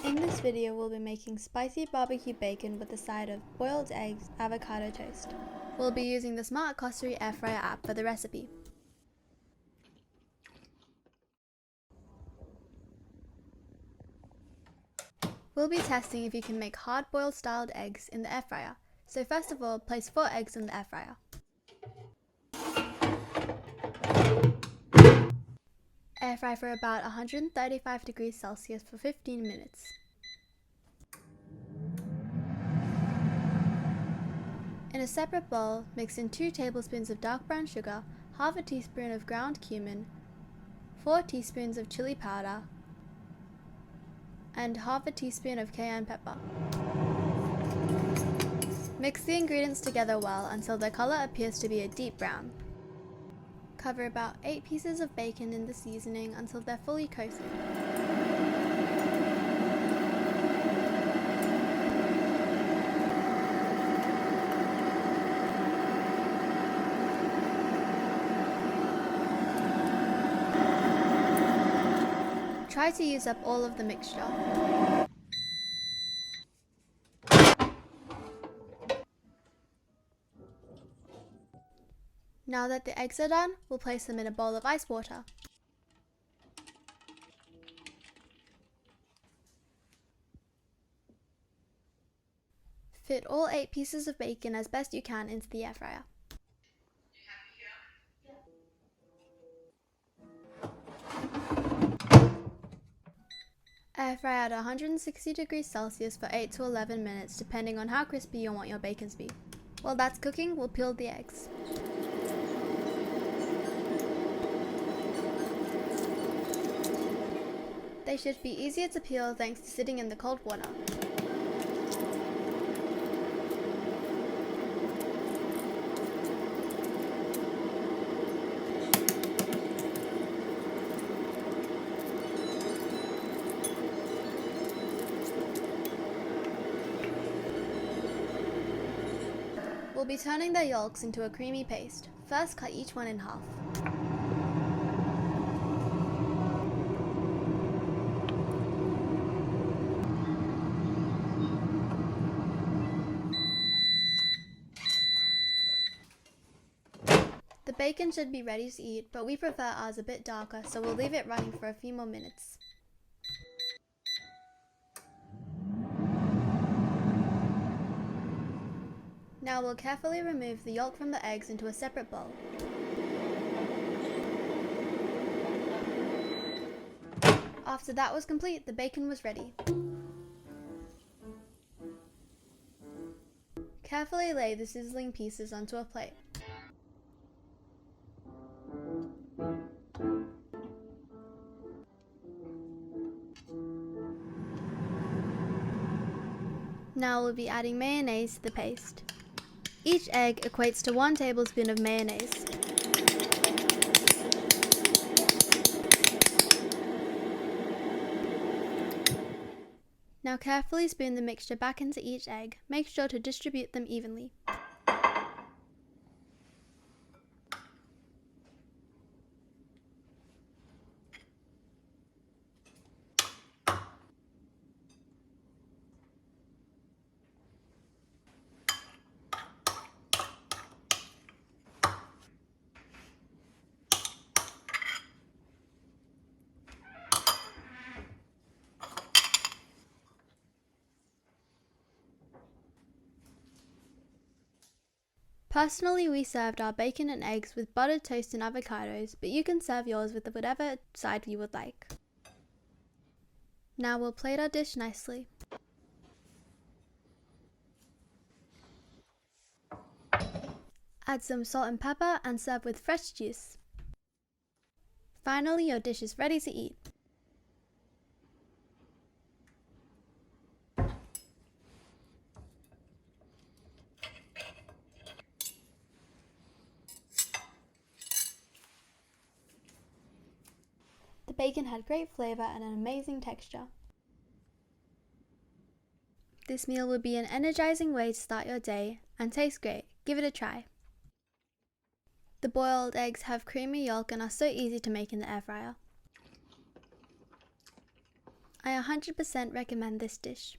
In this video we'll be making spicy barbecue bacon with a side of boiled eggs, avocado toast. We'll be using the Smart Cossery air fryer app for the recipe. We'll be testing if you can make hard-boiled styled eggs in the air fryer. So first of all, place 4 eggs in the air fryer. Air fry for about 135 degrees Celsius for 15 minutes. In a separate bowl, mix in 2 tablespoons of dark brown sugar, half a teaspoon of ground cumin, 4 teaspoons of chili powder, and half a teaspoon of cayenne pepper. Mix the ingredients together well until their color appears to be a deep brown. Cover about 8 pieces of bacon in the seasoning until they're fully coated. Try to use up all of the mixture. Now that the eggs are done, we'll place them in a bowl of ice water. Fit all 8 pieces of bacon as best you can into the air fryer. Air fry at 160 degrees Celsius for 8 to 11 minutes depending on how crispy you want your bacon to be. While that's cooking, we'll peel the eggs. They should be easier to peel thanks to sitting in the cold water. We'll be turning the yolks into a creamy paste. First, cut each one in half. The bacon should be ready to eat, but we prefer ours a bit darker, so we'll leave it running for a few more minutes. Now we'll carefully remove the yolk from the eggs into a separate bowl. After that was complete, the bacon was ready. Carefully lay the sizzling pieces onto a plate. Now we'll be adding mayonnaise to the paste. Each egg equates to 1 tablespoon of mayonnaise. Now carefully spoon the mixture back into each egg. Make sure to distribute them evenly. Personally, we served our bacon and eggs with buttered toast and avocados, but you can serve yours with whatever side you would like. Now we'll plate our dish nicely. Add some salt and pepper and serve with fresh juice. Finally, your dish is ready to eat. The bacon had great flavor and an amazing texture. This meal would be an energizing way to start your day and tastes great. Give it a try. The boiled eggs have creamy yolk and are so easy to make in the air fryer. I 100% recommend this dish.